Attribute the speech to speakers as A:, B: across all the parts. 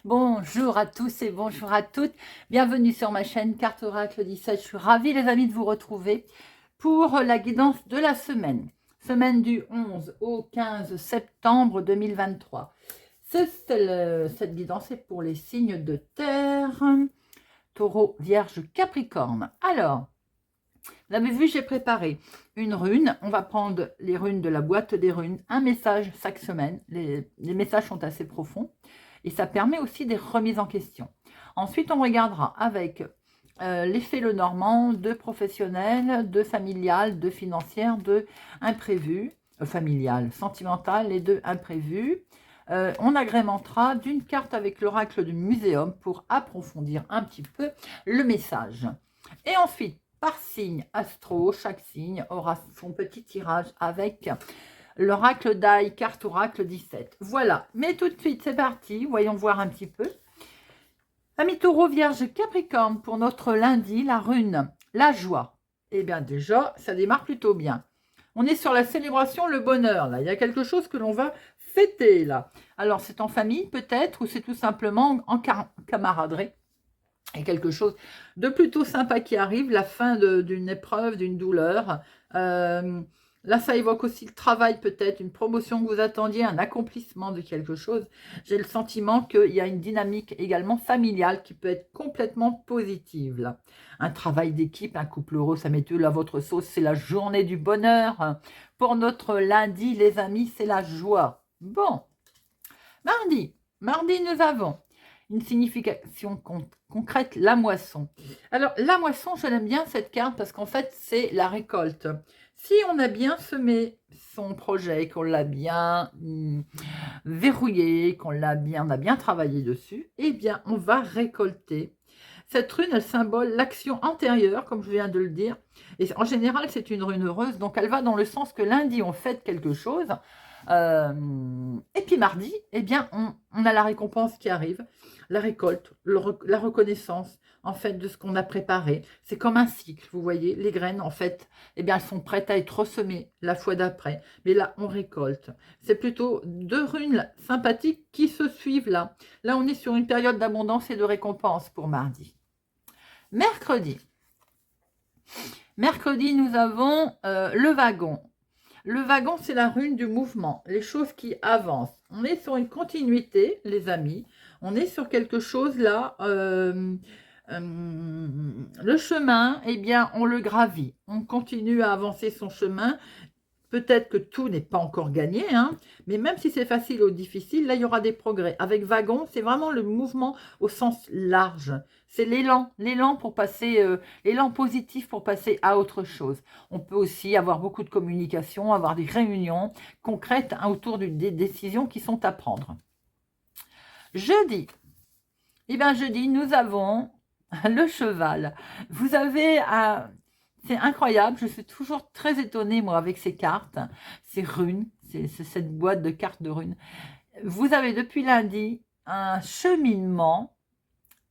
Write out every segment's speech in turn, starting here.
A: Bonjour à tous et bonjour à toutes. Bienvenue sur ma chaîne Carte Oracle 17. Je suis ravie les amis de vous retrouver pour la guidance de la semaine. Semaine du 11 au 15 septembre 2023. Cette guidance est pour les signes de terre. Taureau, Vierge, Capricorne. Alors, vous avez vu, j'ai préparé une rune. On va prendre les runes de la boîte des runes. Un message chaque semaine. Les messages sont assez profonds. Et ça permet aussi des remises en question. Ensuite, on regardera avec l'effet Lenormand, de professionnel, de familial, de financière, de imprévu, familial, sentimental et de imprévu. On agrémentera d'une carte avec l'oracle du muséum pour approfondir un petit peu le message. Et ensuite, par signe astro, chaque signe aura son petit tirage avec l'oracle d'Aïe, carte oracle 17. Voilà, mais tout de suite, c'est parti. Voyons voir un petit peu. Amis Taureau, Vierge, Capricorne, pour notre lundi, la rune, la joie. Eh bien déjà, ça démarre plutôt bien. On est sur la célébration, le bonheur, là. Il y a quelque chose que l'on va fêter, là. Alors, c'est en famille, peut-être, ou c'est tout simplement en camaraderie. Et quelque chose de plutôt sympa qui arrive, la fin d'une épreuve, d'une douleur. Là, ça évoque aussi le travail peut-être, une promotion que vous attendiez, un accomplissement de quelque chose. J'ai le sentiment qu'il y a une dynamique également familiale qui peut être complètement positive. Là. Un travail d'équipe, un couple heureux, ça met tout à votre sauce. C'est la journée du bonheur. Pour notre lundi, les amis, c'est la joie. Bon, mardi, nous avons une signification concrète, la moisson. Alors, la moisson, je l'aime bien cette carte parce qu'en fait, c'est la récolte. Si on a bien semé son projet, qu'on l'a bien verrouillé, qu'on a bien travaillé dessus, eh bien, on va récolter. Cette rune, elle symbole l'action antérieure, comme je viens de le dire. Et en général, c'est une rune heureuse, donc elle va dans le sens que lundi, on fête quelque chose. Et puis mardi, eh bien, on a la récompense qui arrive, la récolte, la reconnaissance, en fait, de ce qu'on a préparé. C'est comme un cycle, vous voyez, les graines, en fait, eh bien, elles sont prêtes à être ressemées la fois d'après. Mais là, on récolte. C'est plutôt deux runes sympathiques qui se suivent là. Là, on est sur une période d'abondance et de récompense pour mardi. Mercredi. Mercredi, nous avons le wagon. Le wagon, c'est la rune du mouvement, les choses qui avancent. On est sur une continuité, les amis. On est sur quelque chose là. Le chemin, eh bien, on le gravit. On continue à avancer son chemin. Peut-être que tout n'est pas encore gagné, hein, mais même si c'est facile ou difficile, là, il y aura des progrès. Avec wagon, c'est vraiment le mouvement au sens large. C'est l'élan pour passer, l'élan positif pour passer à autre chose. On peut aussi avoir beaucoup de communication, avoir des réunions concrètes hein, autour des décisions qui sont à prendre. Jeudi, eh bien jeudi, nous avons le cheval. Vous avez c'est incroyable, je suis toujours très étonnée, moi, avec ces cartes, ces runes, c'est cette boîte de cartes de runes. Vous avez depuis lundi un cheminement,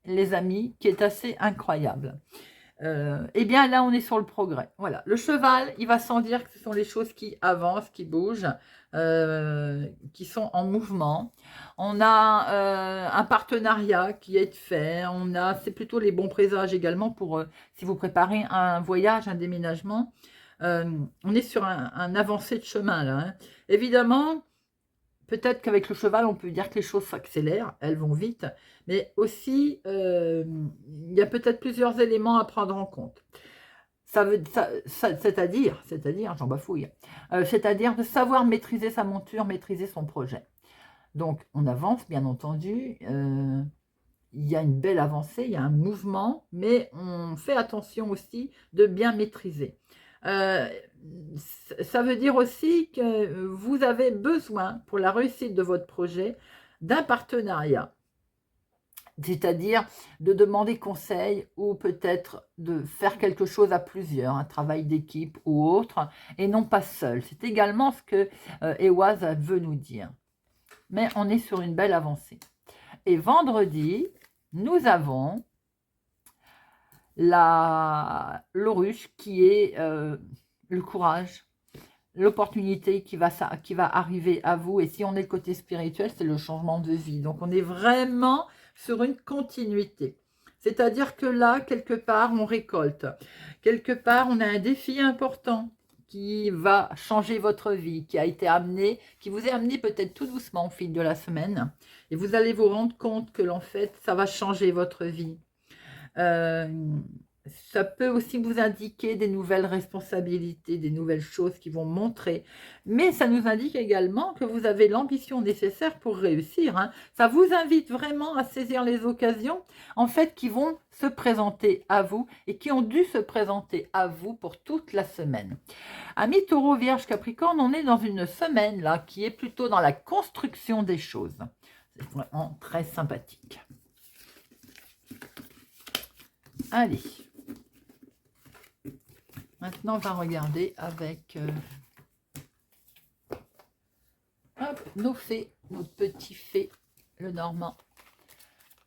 A: les amis, qui est assez incroyable. Eh bien, là, on est sur le progrès. Voilà, le cheval, il va sans dire que ce sont les choses qui avancent, qui bougent, qui sont en mouvement. On a un partenariat qui est fait. C'est plutôt les bons présages également pour si vous préparez un voyage, un déménagement. On est sur un avancé de chemin là. Hein. Évidemment, peut-être qu'avec le cheval, on peut dire que les choses s'accélèrent, elles vont vite, mais aussi, il y a peut-être plusieurs éléments à prendre en compte. C'est-à-dire, j'en bafouille, c'est-à-dire de savoir maîtriser sa monture, maîtriser son projet. Donc, on avance, bien entendu, il y a une belle avancée, il y a un mouvement, mais on fait attention aussi de bien maîtriser. Ça veut dire aussi que vous avez besoin, pour la réussite de votre projet, d'un partenariat. C'est-à-dire de demander conseil ou peut-être de faire quelque chose à plusieurs, un travail d'équipe ou autre, et non pas seul. C'est également ce que Ewaz veut nous dire. Mais on est sur une belle avancée. Et vendredi, nous avons l'autruche qui est le courage, l'opportunité qui va arriver à vous. Et si on est côté spirituel, c'est le changement de vie. Donc, on est vraiment sur une continuité. C'est-à-dire que là, quelque part, on récolte. Quelque part, on a un défi important qui va changer votre vie, qui a été amené, qui vous est amené peut-être tout doucement au fil de la semaine. Et vous allez vous rendre compte que, en fait, ça va changer votre vie. Ça peut aussi vous indiquer des nouvelles responsabilités, des nouvelles choses qui vont montrer. Mais ça nous indique également que vous avez l'ambition nécessaire pour réussir. Hein. Ça vous invite vraiment à saisir les occasions, en fait, qui vont se présenter à vous et qui ont dû se présenter à vous pour toute la semaine. Amis Taureau, Vierge, Capricorne, on est dans une semaine là qui est plutôt dans la construction des choses. C'est vraiment très sympathique. Allez. Maintenant, on va regarder avec nos fées, nos petits fées le normand.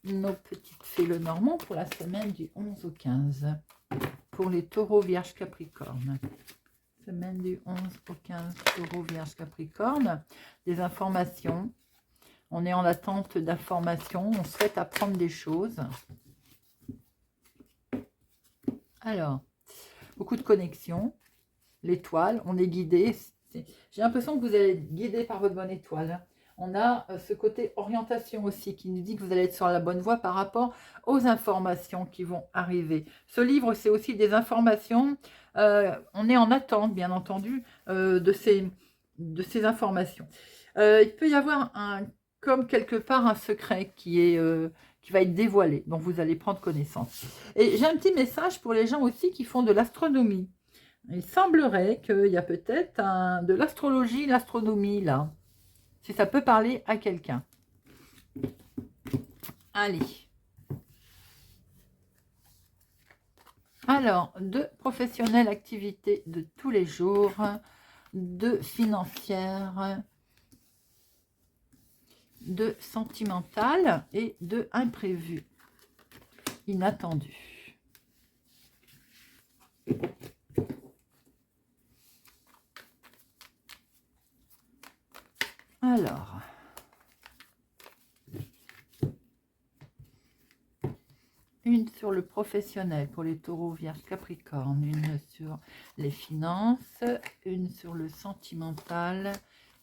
A: Nos petites fées le normand pour la semaine du 11 au 15. Pour les taureaux, vierge, capricorne. Semaine du 11 au 15, taureaux, vierge, capricorne. Des informations. On est en attente d'informations. On souhaite apprendre des choses. Alors, beaucoup de connexions. L'étoile, on est guidé. J'ai l'impression que vous allez être guidé par votre bonne étoile. On a ce côté orientation aussi qui nous dit que vous allez être sur la bonne voie par rapport aux informations qui vont arriver. Ce livre, c'est aussi des informations. On est en attente, bien entendu, de ces informations. Il peut y avoir comme quelque part un secret qui va être dévoilé, dont vous allez prendre connaissance. Et j'ai un petit message pour les gens aussi qui font de l'astronomie. Il semblerait qu'il y a peut-être de l'astrologie, l'astronomie là. Si ça peut parler à quelqu'un. Allez. Alors, de professionnelles, activités de tous les jours, de financières, de sentimentales et de imprévus, inattendus. Alors, une sur le professionnel pour les taureaux, vierges, capricorne, une sur les finances, une sur le sentimental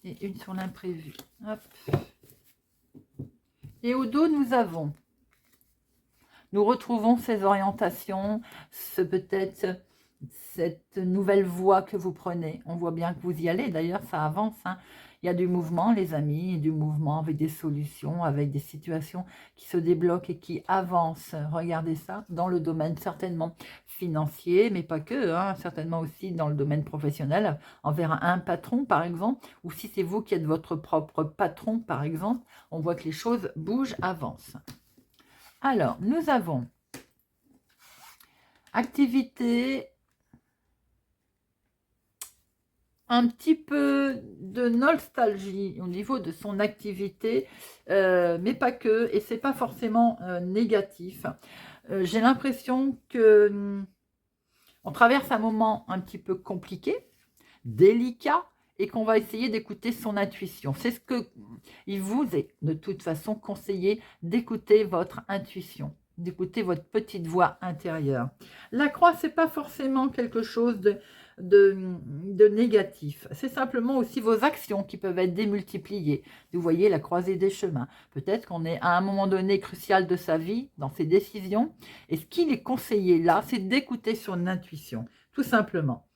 A: et une sur l'imprévu. Et au dos, nous retrouvons ces orientations, peut-être cette nouvelle voie que vous prenez. On voit bien que vous y allez, d'ailleurs ça avance. Hein. Il y a du mouvement, les amis, du mouvement avec des solutions, avec des situations qui se débloquent et qui avancent. Regardez ça, dans le domaine certainement financier, mais pas que, hein, certainement aussi dans le domaine professionnel, envers un patron par exemple, ou si c'est vous qui êtes votre propre patron par exemple, on voit que les choses bougent, avancent. Alors, nous avons activité, un petit peu de nostalgie au niveau de son activité, mais pas que, et c'est pas forcément négatif. J'ai l'impression que on traverse un moment un petit peu compliqué, délicat, et qu'on va essayer d'écouter son intuition. C'est ce que il vous est de toute façon conseillé, d'écouter votre intuition, d'écouter votre petite voix intérieure. La croix, c'est pas forcément quelque chose de négatif. C'est simplement aussi vos actions qui peuvent être démultipliées. Vous voyez la croisée des chemins. Peut-être qu'on est à un moment donné crucial de sa vie, dans ses décisions. Et ce qu'il est conseillé là, c'est d'écouter son intuition, tout simplement.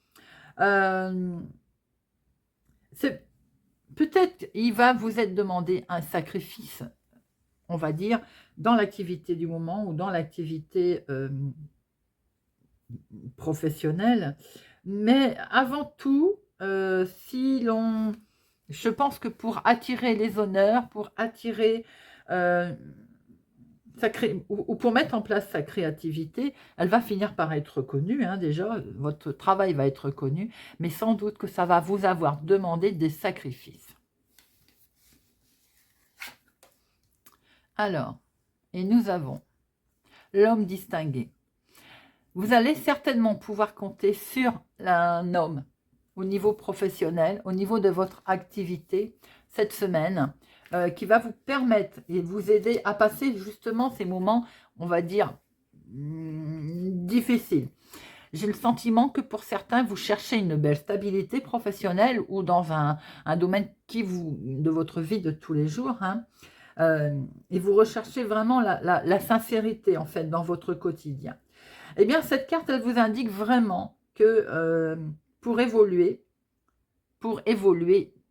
A: Peut-être il va vous être demandé un sacrifice, on va dire, dans l'activité du moment ou dans l'activité professionnelle. Mais avant tout, je pense que pour attirer les honneurs, pour attirer ou pour mettre en place sa créativité, elle va finir par être reconnue. Hein, déjà, votre travail va être reconnu, mais sans doute que ça va vous avoir demandé des sacrifices. Alors, et nous avons l'homme distingué. Vous allez certainement pouvoir compter sur un homme au niveau professionnel, au niveau de votre activité cette semaine, qui va vous permettre et vous aider à passer justement ces moments, on va dire, difficiles. J'ai le sentiment que pour certains, vous cherchez une belle stabilité professionnelle ou dans un domaine de votre vie de tous les jours, hein, et vous recherchez vraiment la sincérité en fait dans votre quotidien. Eh bien, cette carte, elle vous indique vraiment que pour évoluer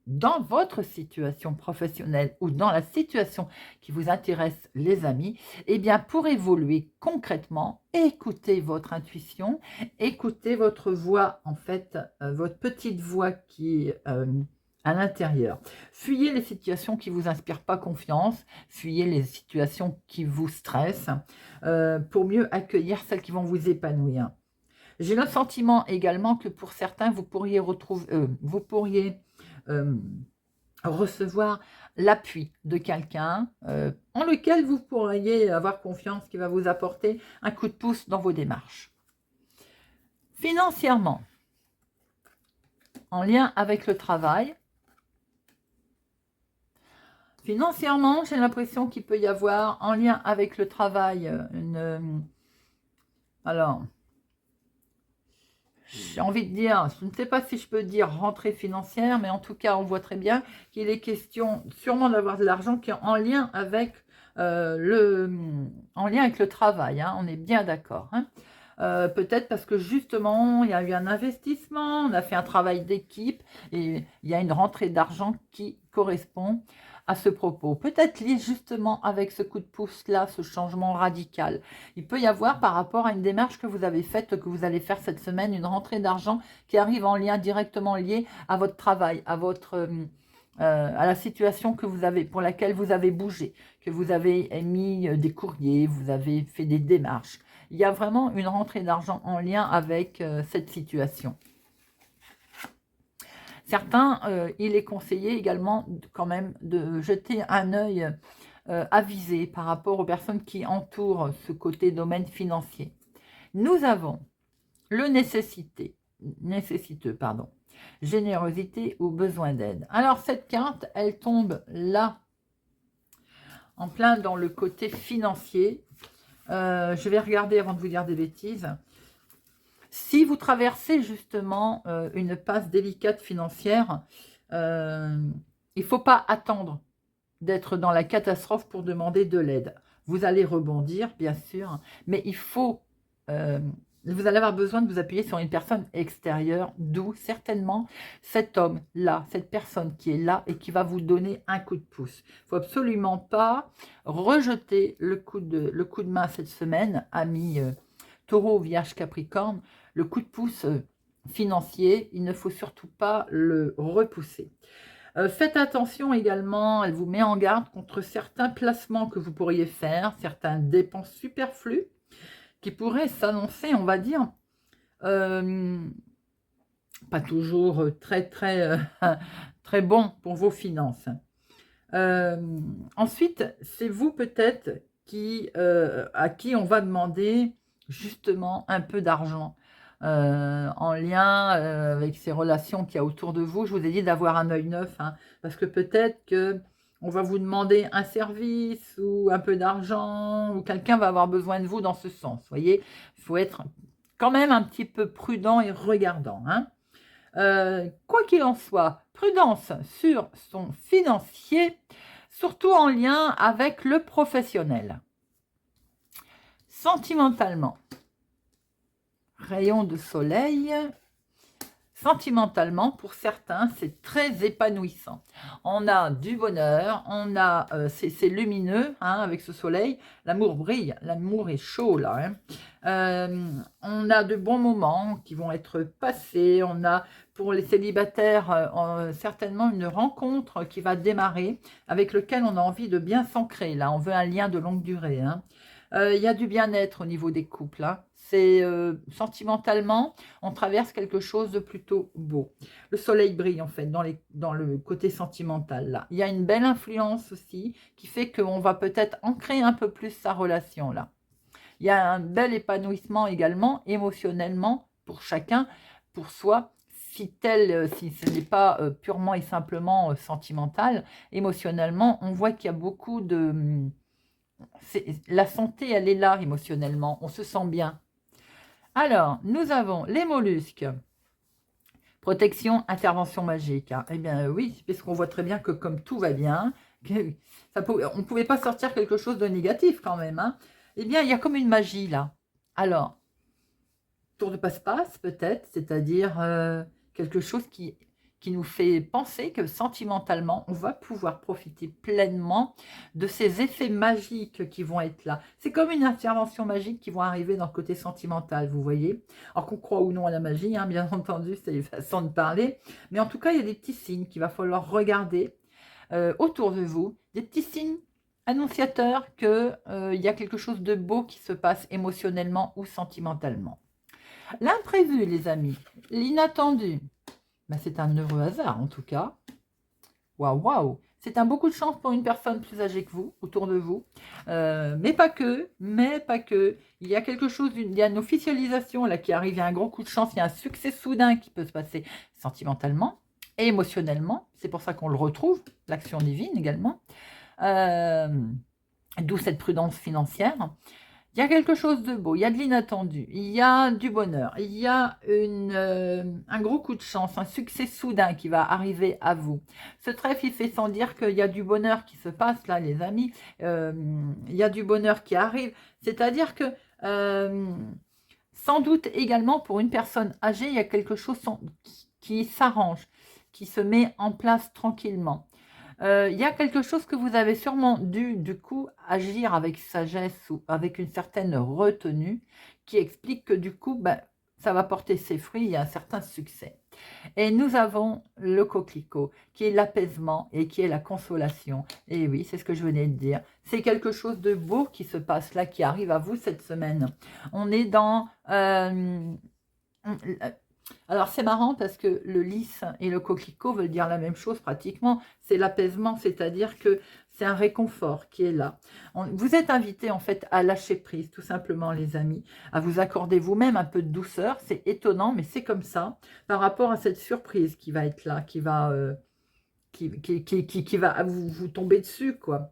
A: dans votre situation professionnelle ou dans la situation qui vous intéresse, les amis, eh bien, pour évoluer concrètement, écoutez votre intuition, écoutez votre voix, en fait, votre petite voix qui est à l'intérieur. Fuyez les situations qui ne vous inspirent pas confiance, fuyez les situations qui vous stressent, pour mieux accueillir celles qui vont vous épanouir. J'ai le sentiment également que pour certains, vous pourriez recevoir l'appui de quelqu'un en lequel vous pourriez avoir confiance, qui va vous apporter un coup de pouce dans vos démarches. Financièrement, en lien avec le travail, financièrement, j'ai l'impression qu'il peut y avoir en lien avec le travail alors, j'ai envie de dire, je ne sais pas si je peux dire rentrée financière, mais en tout cas, on voit très bien qu'il est question sûrement d'avoir de l'argent qui est en lien avec, le travail, hein, on est bien d'accord. Hein. Peut-être parce que justement, il y a eu un investissement, on a fait un travail d'équipe et il y a une rentrée d'argent qui correspond à ce propos. Peut-être lié justement avec ce coup de pouce-là, ce changement radical. Il peut y avoir par rapport à une démarche que vous avez faite, que vous allez faire cette semaine, une rentrée d'argent qui arrive en lien directement lié à votre travail, à la situation que vous avez, pour laquelle vous avez bougé, que vous avez émis des courriers, vous avez fait des démarches. Il y a vraiment une rentrée d'argent en lien avec cette situation. Certains, il est conseillé également quand même de jeter un œil avisé par rapport aux personnes qui entourent ce côté domaine financier. Nous avons le nécessiteux, générosité ou besoin d'aide. Alors cette carte, elle tombe là, en plein dans le côté financier. Je vais regarder avant de vous dire des bêtises. Si vous traversez justement une passe délicate financière, il ne faut pas attendre d'être dans la catastrophe pour demander de l'aide. Vous allez rebondir, bien sûr, mais vous allez avoir besoin de vous appuyer sur une personne extérieure, d'où certainement cet homme-là, cette personne qui est là et qui va vous donner un coup de pouce. Il ne faut absolument pas rejeter le coup de main cette semaine, amis Taureau, Vierge, Capricorne. Le coup de pouce financier, il ne faut surtout pas le repousser. Faites attention également, elle vous met en garde contre certains placements que vous pourriez faire, certaines dépenses superflues qui pourraient s'annoncer, on va dire, pas toujours très très bon pour vos finances. Ensuite, c'est vous peut-être à qui on va demander justement un peu d'argent. En lien avec ces relations qu'il y a autour de vous. Je vous ai dit d'avoir un œil neuf, hein, parce que peut-être que on va vous demander un service ou un peu d'argent, ou quelqu'un va avoir besoin de vous dans ce sens. Vous voyez, il faut être quand même un petit peu prudent et regardant. Hein. Quoi qu'il en soit, prudence sur son financier, surtout en lien avec le professionnel. Sentimentalement, rayon de soleil, sentimentalement, pour certains, c'est très épanouissant. On a du bonheur, c'est lumineux, hein, avec ce soleil, l'amour brille, l'amour est chaud là. Hein. On a de bons moments qui vont être passés, on a pour les célibataires certainement une rencontre qui va démarrer, avec lequel on a envie de bien s'ancrer, là, on veut un lien de longue durée. Hein. Il y a du bien-être au niveau des couples. Hein. C'est sentimentalement, on traverse quelque chose de plutôt beau. Le soleil brille en fait dans le côté sentimental. Là. Il y a une belle influence aussi qui fait qu'on va peut-être ancrer un peu plus sa relation là. Il y a un bel épanouissement également émotionnellement pour chacun, pour soi, si ce n'est pas purement et simplement sentimental, émotionnellement, on voit qu'il y a beaucoup de... la santé, elle est là émotionnellement, on se sent bien. Alors, nous avons les mollusques. Protection, intervention magique. Hein. Eh bien oui, parce qu'on voit très bien que comme tout va bien, on ne pouvait pas sortir quelque chose de négatif quand même. Hein. Eh bien, il y a comme une magie là. Alors, tour de passe-passe peut-être, c'est-à-dire quelque chose qui nous fait penser que sentimentalement, on va pouvoir profiter pleinement de ces effets magiques qui vont être là. C'est comme une intervention magique qui vont arriver dans le côté sentimental, vous voyez. Alors qu'on croit ou non à la magie, hein, bien entendu, c'est une façon de parler. Mais en tout cas, il y a des petits signes qu'il va falloir regarder autour de vous, des petits signes annonciateurs qu'il y a quelque chose de beau qui se passe émotionnellement ou sentimentalement. L'imprévu, les amis, l'inattendu, ben, c'est un heureux hasard en tout cas. Waouh, waouh! C'est un beaucoup de chance pour une personne plus âgée que vous, autour de vous. Mais pas que, Il y a quelque chose, il y a une officialisation là qui arrive, il y a un gros coup de chance, il y a un succès soudain qui peut se passer sentimentalement et émotionnellement. C'est pour ça qu'on le retrouve, l'action divine également. D'où cette prudence financière. Il y a quelque chose de beau, il y a de l'inattendu, il y a du bonheur, il y a un gros coup de chance, un succès soudain qui va arriver à vous. Ce trèfle, il fait sans dire qu'il y a du bonheur qui se passe là, les amis. Il y a du bonheur qui arrive. C'est-à-dire que, sans doute également, pour une personne âgée, il y a quelque chose qui s'arrange, qui se met en place tranquillement. Il y a quelque chose que vous avez sûrement dû, du coup, agir avec sagesse ou avec une certaine retenue qui explique que, du coup, ben, ça va porter ses fruits, il y a un certain succès. Et nous avons le coquelicot, qui est l'apaisement et qui est la consolation. Et oui, c'est ce que je venais de dire. C'est quelque chose de beau qui se passe là, qui arrive à vous cette semaine. On est dans... alors, c'est marrant parce que le lys et le coquelicot veulent dire la même chose pratiquement. C'est l'apaisement, c'est-à-dire que c'est un réconfort qui est là. Vous êtes invités en fait à lâcher prise, tout simplement les amis, à vous accorder vous-même un peu de douceur. C'est étonnant, mais c'est comme ça, par rapport à cette surprise qui va être là, qui va vous tomber dessus, quoi.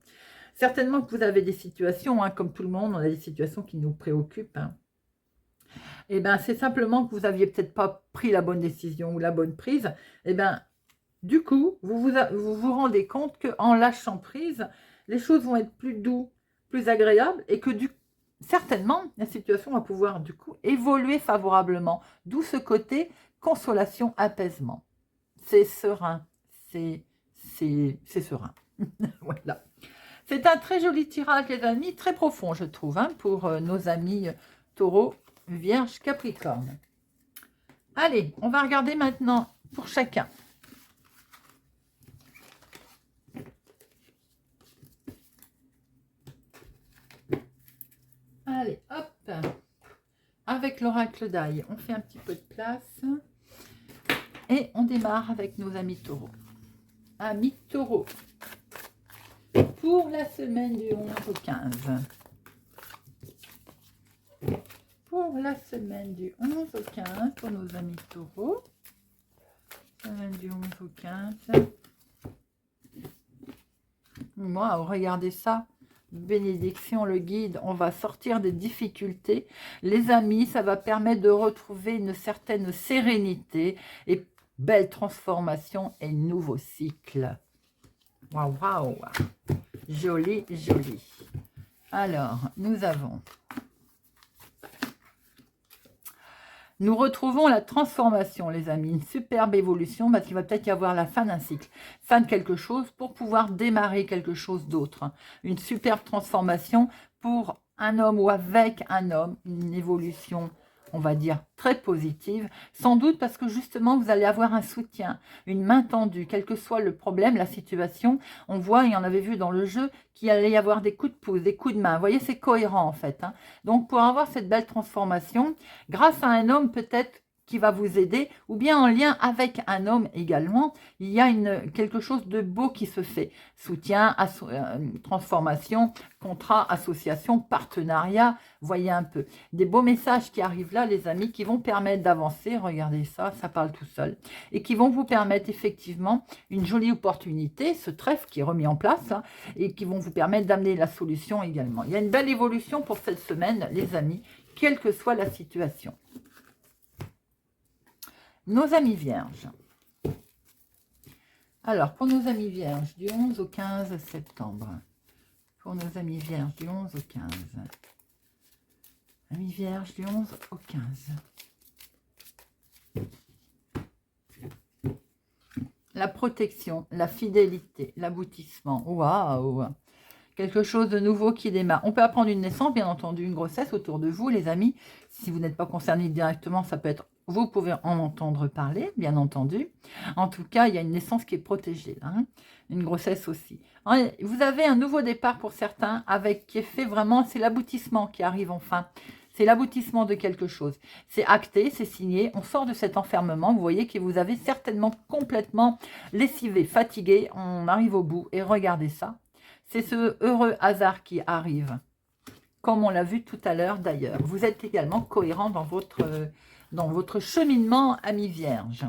A: Certainement que vous avez des situations, hein, comme tout le monde, on a des situations qui nous préoccupent, hein. Eh bien, c'est simplement que vous n'aviez peut-être pas pris la bonne décision ou la bonne prise. Eh bien, du coup, vous vous rendez compte qu'en lâchant prise, les choses vont être plus douces, plus agréables et que certainement, la situation va pouvoir du coup évoluer favorablement. D'où ce côté consolation, apaisement. C'est serein. C'est serein. Voilà. C'est un très joli tirage, les amis, très profond, je trouve, hein, pour nos amis taureaux. Vierge, Capricorne. Allez, on va regarder maintenant pour chacun. Allez, hop. Avec l'oracle d'ail, on fait un petit peu de place. Et on démarre avec nos amis taureaux. Amis taureaux. Pour la semaine du 11 au 15. Pour la semaine du 11 au 15, pour nos amis taureaux. Semaine du 11 au 15. Waouh, regardez ça. Bénédiction, le guide. On va sortir des difficultés. Les amis, ça va permettre de retrouver une certaine sérénité et belle transformation et nouveau cycle. Waouh, waouh. Joli, joli. Alors, nous avons... Nous retrouvons la transformation, les amis, une superbe évolution, parce qu'il va peut-être y avoir la fin d'un cycle, fin de quelque chose pour pouvoir démarrer quelque chose d'autre. Une superbe transformation pour un homme ou avec un homme, une évolution, on va dire, très positive, sans doute parce que justement, vous allez avoir un soutien, une main tendue, quel que soit le problème, la situation. On voit, et on avait vu dans le jeu, qu'il allait y avoir des coups de pouce, des coups de main. Vous voyez, c'est cohérent en fait, hein. Donc, pour avoir cette belle transformation, grâce à un homme peut-être qui va vous aider, ou bien en lien avec un homme également, il y a quelque chose de beau qui se fait. Soutien, transformation, contrat, association, partenariat, voyez un peu. Des beaux messages qui arrivent là, les amis, qui vont permettre d'avancer, regardez ça, ça parle tout seul, et qui vont vous permettre effectivement une jolie opportunité, ce trèfle qui est remis en place, hein, et qui vont vous permettre d'amener la solution également. Il y a une belle évolution pour cette semaine, les amis, quelle que soit la situation. Nos amis vierges. Alors, pour nos amis vierges, du 11 au 15 septembre. Pour nos amis vierges, du 11 au 15. Amis vierges, du 11 au 15. La protection, la fidélité, l'aboutissement. Waouh! Quelque chose de nouveau qui démarre. On peut apprendre une naissance, bien entendu, une grossesse autour de vous, les amis. Si vous n'êtes pas concerné directement, ça peut être... Vous pouvez en entendre parler, bien entendu. En tout cas, il y a une naissance qui est protégée, hein. Une grossesse aussi. Vous avez un nouveau départ pour certains, qui est fait vraiment, c'est l'aboutissement qui arrive enfin. C'est l'aboutissement de quelque chose. C'est acté, c'est signé. On sort de cet enfermement. Vous voyez que vous avez certainement complètement lessivé, fatigué. On arrive au bout et regardez ça. C'est ce heureux hasard qui arrive, comme on l'a vu tout à l'heure d'ailleurs. Vous êtes également cohérent dans votre cheminement, amis vierges.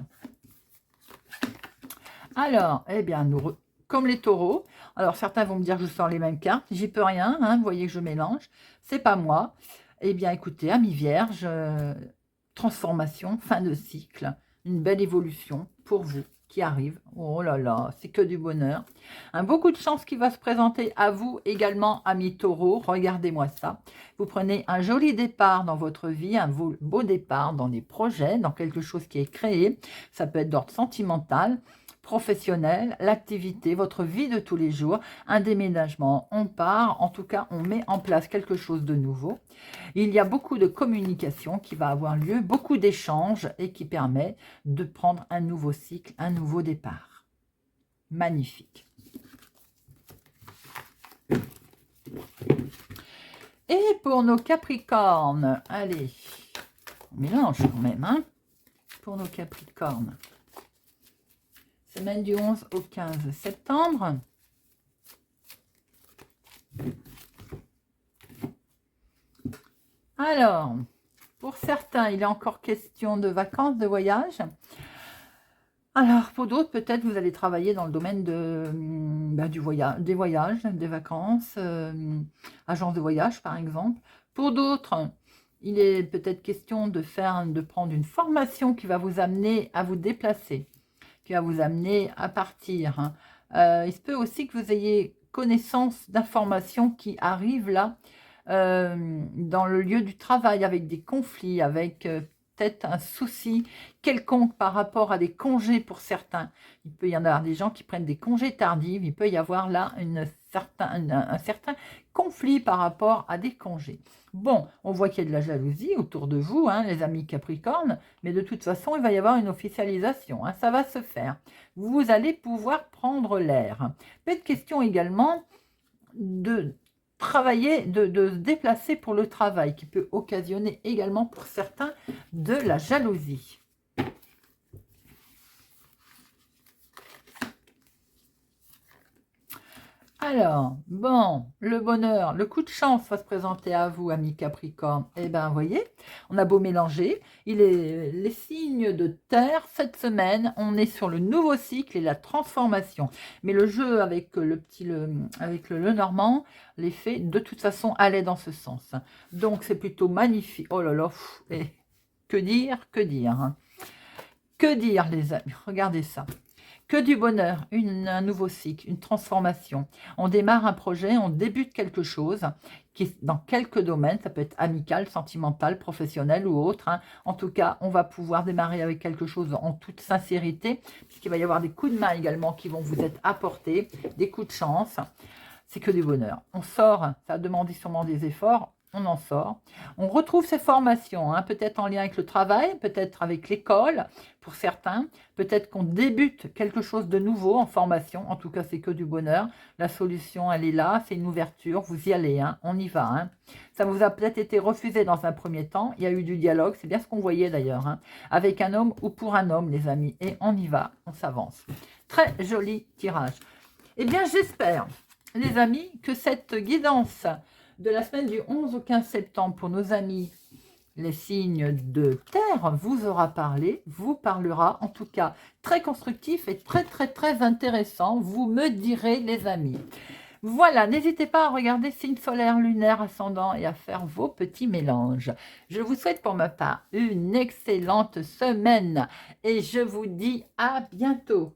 A: Alors, eh bien, comme les taureaux, alors certains vont me dire que je sors les mêmes cartes, j'y peux rien, hein, vous voyez que je mélange, c'est pas moi. Eh bien, écoutez, amis vierges, transformation, fin de cycle, une belle évolution pour vous qui arrive. Oh là là, c'est que du bonheur. Beaucoup de chance qui va se présenter à vous également, amis taureaux. Regardez-moi ça. Vous prenez un joli départ dans votre vie, un beau départ dans des projets, dans quelque chose qui est créé. Ça peut être d'ordre sentimental, professionnel, l'activité, votre vie de tous les jours, un déménagement, on part, en tout cas on met en place quelque chose de nouveau. Il y a beaucoup de communication qui va avoir lieu, beaucoup d'échanges et qui permet de prendre un nouveau cycle, un nouveau départ. Magnifique. Et pour nos Capricornes, allez, on mélange quand même, hein, pour nos Capricornes. Semaine du 11 au 15 septembre. Alors, pour certains, il est encore question de vacances, de voyage. Alors, pour d'autres, peut-être vous allez travailler dans le domaine des voyages, des vacances, agence de voyage par exemple. Pour d'autres, il est peut-être question de prendre une formation qui va vous amener à vous déplacer, qui va vous amener à partir. Il se peut aussi que vous ayez connaissance d'informations qui arrivent là, dans le lieu du travail, avec des conflits, avec peut-être un souci quelconque par rapport à des congés pour certains. Il peut y en avoir des gens qui prennent des congés tardifs, il peut y avoir là un certain conflit par rapport à des congés. Bon, on voit qu'il y a de la jalousie autour de vous, hein, les amis Capricorne, mais de toute façon, il va y avoir une officialisation, hein, ça va se faire. Vous allez pouvoir prendre l'air. Peut-être question également de travailler, de se déplacer pour le travail, qui peut occasionner également pour certains de la jalousie. Alors, bon, le bonheur, le coup de chance va se présenter à vous, amis Capricorne. Eh bien, vous voyez, on a beau mélanger, les signes de terre, cette semaine, on est sur le nouveau cycle et la transformation. Mais le jeu avec le Normand, l'effet, de toute façon, allait dans ce sens. Donc, c'est plutôt magnifique. Oh là là, que dire, hein. Que dire, les amis, regardez ça. Que du bonheur, un nouveau cycle, une transformation. On démarre un projet, on débute quelque chose qui est dans quelques domaines, ça peut être amical, sentimental, professionnel ou autre. Hein. En tout cas, on va pouvoir démarrer avec quelque chose en toute sincérité, puisqu'il va y avoir des coups de main également qui vont vous être apportés, des coups de chance. C'est que du bonheur. On sort, ça a demandé sûrement des efforts, on en sort. On retrouve ses formations, hein, peut-être en lien avec le travail, peut-être avec l'école pour certains, peut-être qu'on débute quelque chose de nouveau en formation, en tout cas c'est que du bonheur. La solution elle est là, c'est une ouverture, vous y allez, hein, on y va. Hein. Ça vous a peut-être été refusé dans un premier temps, il y a eu du dialogue, c'est bien ce qu'on voyait d'ailleurs, hein, avec un homme ou pour un homme les amis, et on y va, on s'avance. Très joli tirage. Eh bien j'espère les amis que cette guidance de la semaine du 11 au 15 septembre pour nos amis les signes de terre vous aura parlé, vous parlera, en tout cas très constructif et très intéressant, vous me direz les amis. Voilà, n'hésitez pas à regarder signe solaire, lunaire, ascendant et à faire vos petits mélanges. Je vous souhaite pour ma part une excellente semaine et je vous dis à bientôt.